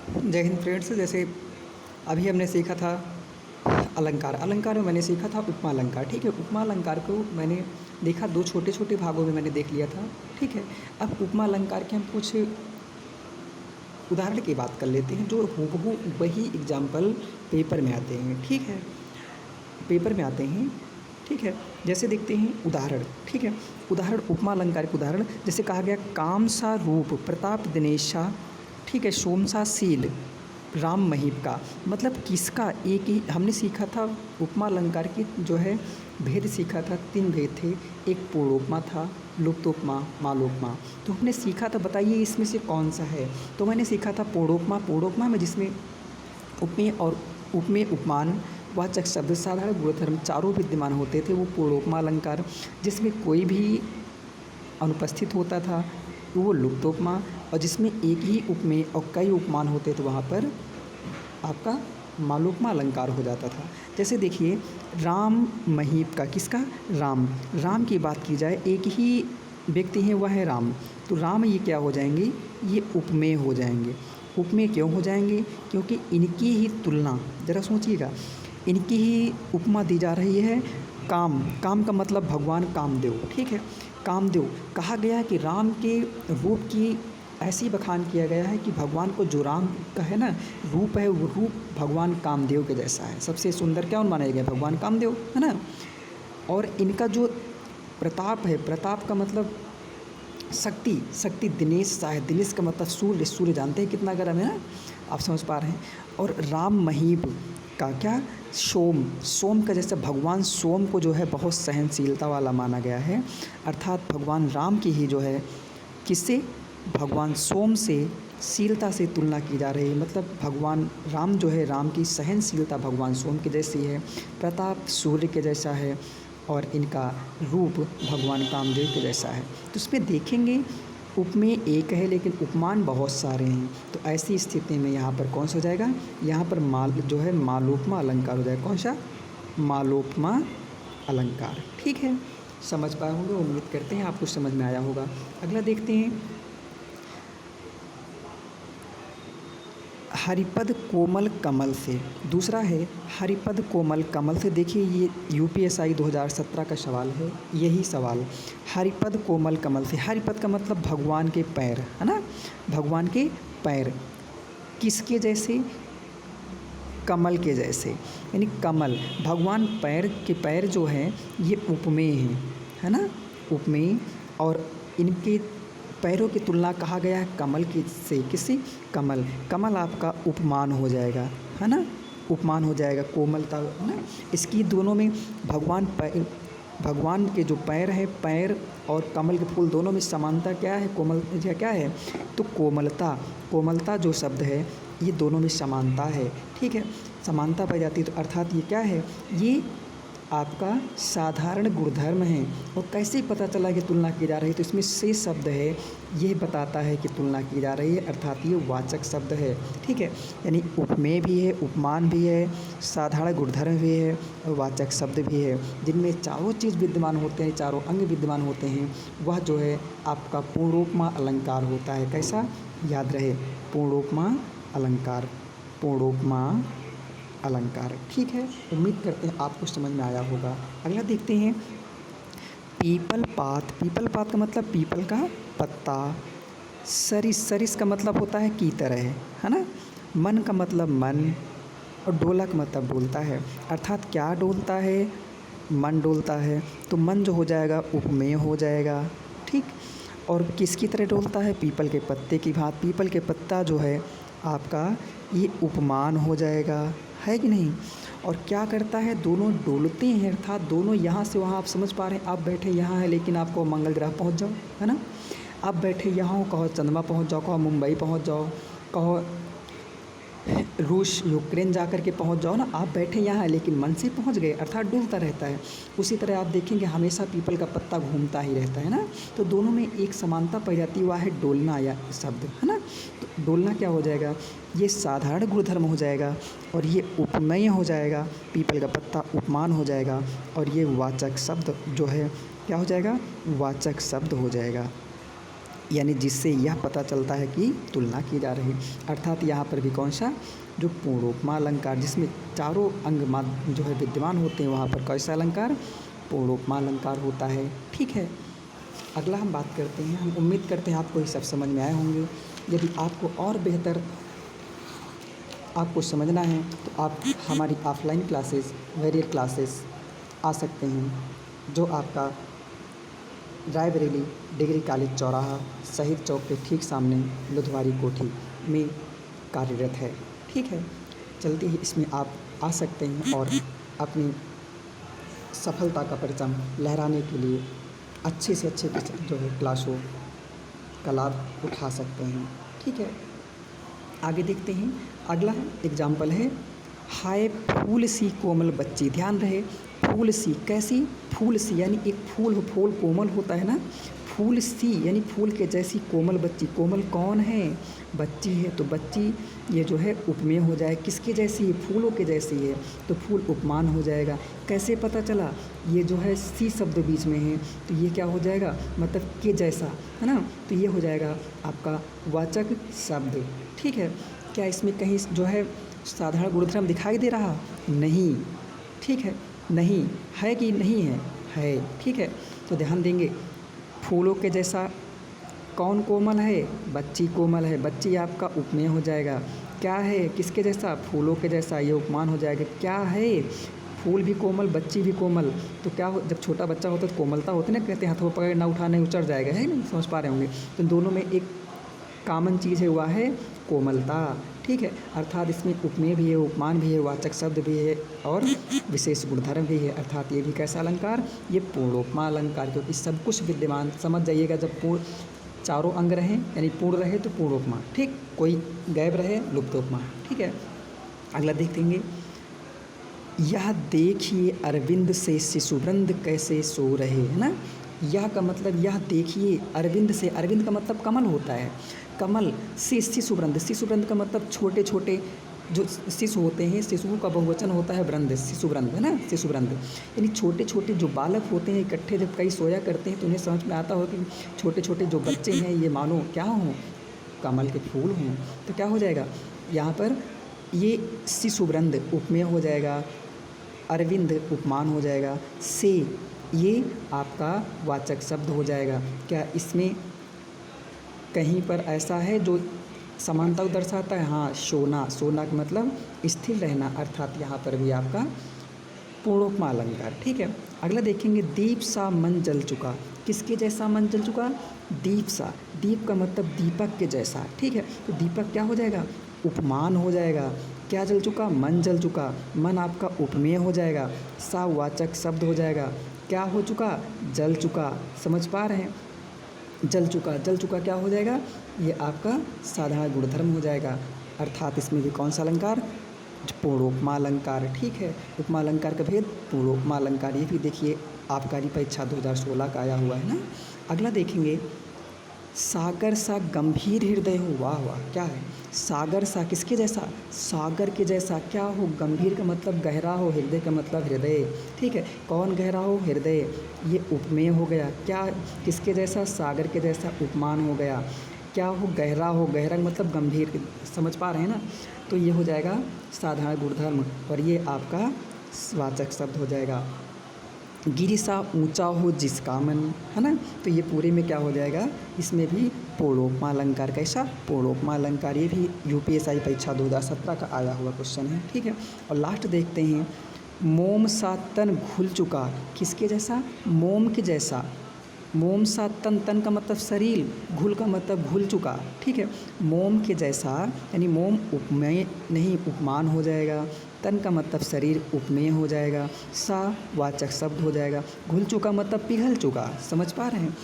जय हिंद फ्रेंड्स। जैसे अभी हमने सीखा था अलंकार। अलंकार में मैंने सीखा था उपमा अलंकार। ठीक है, उपमा अलंकार को मैंने देखा दो छोटे छोटे भागों में मैंने देख लिया था। ठीक है, अब उपमा अलंकार के हम कुछ उदाहरण की बात कर लेते हैं जो हूबहू वही एग्जाम्पल पेपर में आते हैं। ठीक है, पेपर में आते हैं। ठीक है, जैसे देखते हैं उदाहरण। ठीक है, उदाहरण उपमा अलंकार के उदाहरण जैसे कहा गया काम सा रूप प्रताप दिनेशा। ठीक है, सोमसा शील राम महीप का, मतलब किसका। एक ही हमने सीखा था उपमा अलंकार की जो है भेद सीखा था। तीन भेद थे, एक पूर्णोपमा था, लुप्तोपमा, मालोपमा। तो हमने सीखा था, बताइए इसमें से कौन सा है। तो मैंने सीखा था पूर्णोपमा। पूर्णोपमा में जिसमें उपमेय और उपमेय उपमान वाचक शब्द साधारण गुणधर्म चारों विद्यमान होते थे, वो पूर्णोपमा अलंकार। जिसमें कोई भी अनुपस्थित होता था वो लुप्तोपमा, और जिसमें एक ही उपमेय और कई उपमान होते थे वहाँ पर आपका मालोपमा अलंकार हो जाता था। जैसे देखिए राम महीप का, किसका, राम। राम की बात की जाए, एक ही व्यक्ति हैं वह है राम, तो राम ये क्या हो जाएंगे, ये उपमेय हो जाएंगे। उपमेय क्यों हो जाएंगे, क्योंकि इनकी ही तुलना, ज़रा सोचिएगा, इनकी ही उपमा दी जा रही है। काम, काम का मतलब भगवान कामदेव। ठीक है, कामदेव कहा गया है कि राम के रूप की ऐसी बखान किया गया है कि भगवान को जो राम का है ना रूप है, वो रूप भगवान कामदेव के जैसा है। सबसे सुंदर क्या माना गया, भगवान कामदेव, है ना। और इनका जो प्रताप है, प्रताप का मतलब शक्ति, शक्ति दिनेश सा है। दिनेश का मतलब सूर्य, सूर्य जानते हैं कितना गर्म है ना, आप समझ पा रहे हैं। और राम महीप का क्या, सोम, सोम का जैसे भगवान सोम को जो है बहुत सहनशीलता वाला माना गया है, अर्थात भगवान राम की ही जो है किससे, भगवान सोम से शीलता से तुलना की जा रही है। मतलब भगवान राम जो है, राम की सहनशीलता भगवान सोम के जैसी है, प्रताप सूर्य के जैसा है, और इनका रूप भगवान कामदेव के जैसा है। तो इसमें देखेंगे उपमेय एक है लेकिन उपमान बहुत सारे हैं। तो ऐसी स्थिति में यहाँ पर कौन सा हो जाएगा, यहाँ पर माल जो है मालोपमा अलंकार हो जाएगा। कौन सा, मालोपमा अलंकार। ठीक है, समझ पाए होंगे, उम्मीद करते हैं आपको समझ में आया होगा। अगला देखते हैं हरिपद कोमल कमल से। दूसरा है हरिपद कोमल कमल से। देखिए ये यूपीएसआई 2017 का सवाल है, यही सवाल, हरिपद कोमल कमल से। हरिपद का मतलब भगवान के पैर, है ना, भगवान के पैर किसके जैसे, कमल के जैसे। यानी कमल, भगवान पैर के पैर जो हैं ये उपमेय हैं, है ना, उपमेय। और इनके पैरों की तुलना कहा गया है कमल की से, किससे, कमल। कमल आपका उपमान हो जाएगा, है ना, उपमान हो जाएगा, कोमलता, है ना। इसकी दोनों में भगवान के जो पैर हैं, पैर और कमल के फूल दोनों में समानता क्या है, कोमल क्या है, तो कोमलता, कोमलता जो शब्द है ये दोनों में समानता है। ठीक है, समानता पाई जाती है, तो अर्थात ये क्या है, ये आपका साधारण गुणधर्म है। और कैसे पता चला कि तुलना की जा रही है, तो इसमें से शब्द है ये बताता है कि तुलना की जा रही है, अर्थात ये वाचक शब्द है। ठीक है, यानी उपमेय भी है, उपमान भी है, साधारण गुणधर्म भी है, और वाचक शब्द भी है, जिनमें चारों चीज़ विद्यमान होते हैं, चारों अंग विद्यमान होते हैं। वह जो है आपका पूर्णोपमा अलंकार होता है। कैसा, याद रहे, पूर्णोपमा अलंकार, पूर्णोपमा अलंकार। ठीक है, उम्मीद करते हैं आपको समझ में आया होगा। अगला देखते हैं पीपल पात। पीपल पात का मतलब पीपल का पत्ता। सरिस, सरिस का मतलब होता है की तरह, है ना। मन का मतलब मन, और डोला का मतलब डोलता है, अर्थात क्या डोलता है, मन डोलता है। तो मन जो हो जाएगा उपमेय हो जाएगा। ठीक, और किसकी तरह डोलता है, पीपल के पत्ते की भांति। पीपल के पत्ता जो है आपका ये उपमान हो जाएगा, है कि नहीं। और क्या करता है, दोनों डोलते हैं, अर्थात दोनों यहाँ से वहाँ। आप समझ पा रहे हैं, आप बैठे यहाँ हैं लेकिन आपको मंगल ग्रह पहुँच जाओ, है ना। आप बैठे यहाँ हो, कहो चंद्रमा पहुँच जाओ, कहो मुंबई पहुँच जाओ, कहो रूस यूक्रेन जा कर के पहुँच जाओ ना, आप बैठे यहाँ हैं लेकिन मन से पहुँच गए, अर्थात डुलता रहता है। उसी तरह आप देखेंगे हमेशा पीपल का पत्ता घूमता ही रहता है ना। तो दोनों में एक समानता पाई जाती है, वह है डोलना या शब्द, है ना। तो डोलना क्या हो जाएगा, ये साधारण गुणधर्म हो जाएगा, और ये उपमेय हो जाएगा, पीपल का पत्ता उपमान हो जाएगा, और ये वाचक शब्द जो है क्या हो जाएगा, वाचक शब्द हो जाएगा। यानी जिससे यह पता चलता है कि तुलना की जा रही। अर्थात यहाँ पर भी कौन सा, जो पूर्णोपमा अलंकार जिसमें चारों अंग जो है विद्यमान होते हैं, वहाँ पर कैसा अलंकार, पूर्णोपमा अलंकार होता है। ठीक है, अगला हम बात करते हैं। हम उम्मीद करते हैं आपको ये सब समझ में आए होंगे। यदि आपको और बेहतर आपको समझना है तो आप हमारी ऑफलाइन क्लासेस, वेरियर क्लासेस आ सकते हैं, जो आपका रायबरेली डिग्री कॉलेज चौराहा शहीद चौक के ठीक सामने लुधवारी कोठी में कार्यरत है। ठीक है, जल्दी ही इसमें आप आ सकते हैं और अपनी सफलता का परचम लहराने के लिए अच्छे से अच्छे जो है क्लासों का लाभ उठा सकते हैं। ठीक है, आगे देखते हैं। अगला एग्जाम्पल है, हाय फूल सी कोमल बच्ची। ध्यान रहे, फूल सी कैसी, फूल सी यानी एक फूल फूल कोमल होता है ना, फूल सी यानी फूल के जैसी कोमल बच्ची। कोमल कौन है, बच्ची है, तो बच्ची ये जो है उपमेय हो जाए, किसके जैसी है, फूलों के जैसी है, तो फूल उपमान हो जाएगा। कैसे पता चला, ये जो है सी शब्द बीच में है, तो ये क्या हो जाएगा, मतलब के जैसा है ना, तो ये हो जाएगा आपका वाचक शब्द। ठीक है, क्या इसमें कहीं जो है साधारण गुणधर्म दिखाई दे रहा, नहीं। ठीक है, नहीं है कि नहीं है, है। ठीक है, तो ध्यान देंगे, फूलों के जैसा कौन कोमल है, बच्ची कोमल है, बच्ची आपका उपमेय हो जाएगा। क्या है, किसके जैसा, फूलों के जैसा, ये उपमान हो जाएगा। क्या है, फूल भी कोमल, बच्ची भी कोमल, तो क्या हो, जब छोटा बच्चा होता है तो कोमलता होती है ना, कहते हैं हाथों पकड़ ना उठाने उचर जाएगा, है नहीं, समझ पा रहे होंगे। तो दोनों में एक कॉमन चीज़ है, वह है कोमलता। ठीक है, अर्थात इसमें उपमेय भी है, उपमान भी है, वाचक शब्द भी है और विशेष गुणधर्म भी है। अर्थात ये भी कैसा अलंकार, ये पूर्णोपमा अलंकार, क्योंकि सब कुछ विद्यमान, समझ जाइएगा, जब पूर्ण चारों अंग रहें यानी पूर्ण रहे तो पूर्णोपमा, ठीक, कोई गैब रहे लुप्तोपमा। ठीक है, अगला देखेंगे, यह देखिए अरविंद से शिशुवृंद कैसे सो रहे, है ना। यह का मतलब यह देखिए अरविंद से, अरविंद का मतलब कमल होता है, कमल से शिशुवृंद, शिशुवृंद का मतलब छोटे छोटे जो शिशु होते हैं, शिशुओं का बहुवचन होता है वृंद, शिशुवृंद, है ना, शिशुवृंद यानी छोटे छोटे जो बालक होते हैं इकट्ठे जब कई सोया करते हैं तो उन्हें समझ में आता हो कि छोटे छोटे जो बच्चे हैं ये मानो क्या हों, कमल के फूल हों, तो क्या हो जाएगा यहाँ पर, ये शिशुवृंद उपमेय हो जाएगा, अरविंद उपमान हो जाएगा, से ये आपका वाचक शब्द हो जाएगा। क्या इसमें कहीं पर ऐसा है जो समानता को दर्शाता है, हाँ, सोना, सोना का मतलब स्थिर रहना, अर्थात यहाँ पर भी आपका पूर्णोपमा अलंकार। ठीक है, अगला देखेंगे, दीप सा मन जल चुका। किसके जैसा मन जल चुका, दीप सा, दीप का मतलब दीपक के जैसा। ठीक है, तो दीपक क्या हो जाएगा, उपमान हो जाएगा। क्या जल चुका, मन जल चुका, मन आपका उपमेय हो जाएगा, सा वाचक शब्द हो जाएगा। क्या हो चुका, जल चुका, समझ पा रहे हैं, जल चुका, जल चुका क्या हो जाएगा, ये आपका साधारण गुणधर्म हो जाएगा। अर्थात इसमें भी कौन सा अलंकार, पूर्णोपमा अलंकार। ठीक है, उपमा अलंकार का भेद, पूर्णोपमा अलंकार, ये भी देखिए आबकारी परीक्षा 2016 का आया हुआ है ना। अगला देखेंगे, सागर सा गंभीर हृदय हो। वाह वाह, क्या है, सागर सा किसके जैसा, सागर के जैसा। क्या हो, गंभीर का मतलब गहरा हो, हृदय का मतलब हृदय। ठीक है, कौन गहरा हो, हृदय, ये उपमेय हो गया। क्या, किसके जैसा, सागर के जैसा, उपमान हो गया। क्या हो, गहरा हो, गहरा मतलब गंभीर, समझ पा रहे हैं ना, तो ये हो जाएगा साधारण गुणधर्म और ये आपका वाचक शब्द हो जाएगा। गिरि सा ऊंचा हो जिसका मन, है ना, तो ये पूरे में क्या हो जाएगा, इसमें भी पूर्णोपमा अलंकार। कैसा, पूर्णोपमा अलंकार, ये भी यूपीएससी परीक्षा 2017 का आया हुआ क्वेश्चन है। ठीक है, और लास्ट देखते हैं, मोम सा तन घुल चुका। किसके जैसा, मोम के जैसा, मोम सा तन, तन का मतलब शरीर, घुल का मतलब घुल चुका। ठीक है, मोम के जैसा यानी मोम उपमेय नहीं, उपमान हो जाएगा, तन का मतलब शरीर, उपमेय हो जाएगा, सा वाचक शब्द हो जाएगा, घुल चुका मतलब पिघल चुका, समझ पा रहे हैं,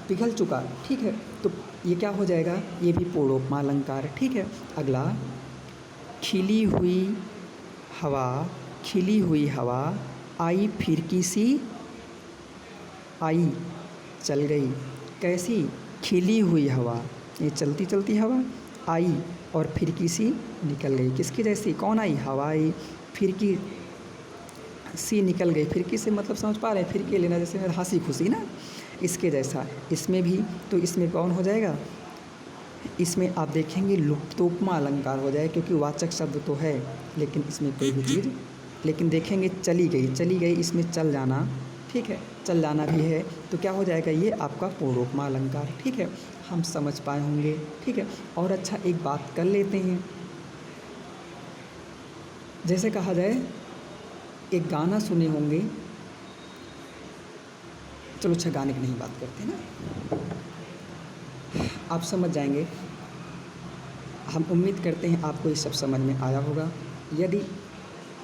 पिघल चुका। ठीक है, तो ये क्या हो जाएगा, ये भी पूर्णोपमा अलंकार। ठीक है, अगला, खिली हुई हवा, खिली हुई हवा आई फिरकी सी, आई चल गई। कैसी, खिली हुई हवा, ये चलती चलती हवा, आई और फिरकी सी निकल गई। किसकी जैसी, कौन आई, हवा आई, फिरकी सी निकल गई। फिरकी से मतलब समझ पा रहे हैं, फिरकी लेना, जैसे हंसी खुशी ना, इसके जैसा इसमें भी, तो इसमें कौन हो जाएगा, इसमें आप देखेंगे लुप्तोपमा अलंकार हो जाए, क्योंकि वाचक शब्द तो है लेकिन इसमें कोई भी चीज़, लेकिन देखेंगे चली गई इसमें चल जाना, ठीक है, चल जाना भी है, तो क्या हो जाएगा, ये आपका पूर्वोपमा अलंकार। ठीक है, हम समझ पाए होंगे। ठीक है, और अच्छा एक बात कर लेते हैं, जैसे कहा जाए एक गाना सुने होंगे, चलो अच्छा गाने की नहीं बात करते ना, आप समझ जाएंगे। हम उम्मीद करते हैं आपको ये सब समझ में आया होगा। यदि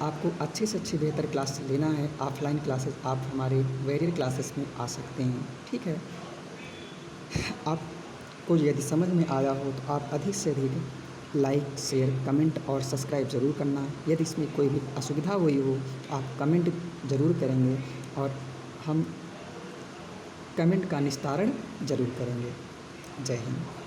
आपको अच्छे से अच्छी बेहतर क्लास लेना है, ऑफलाइन क्लासेस, आप हमारे वेरियर क्लासेस में आ सकते हैं। ठीक है, आपको यदि समझ में आया हो तो आप अधिक से अधिक लाइक, शेयर, कमेंट और सब्सक्राइब ज़रूर करना। यदि इसमें कोई भी असुविधा हुई हो आप कमेंट ज़रूर करेंगे और हम कमेंट का निस्तारण ज़रूर करेंगे। जय हिंद।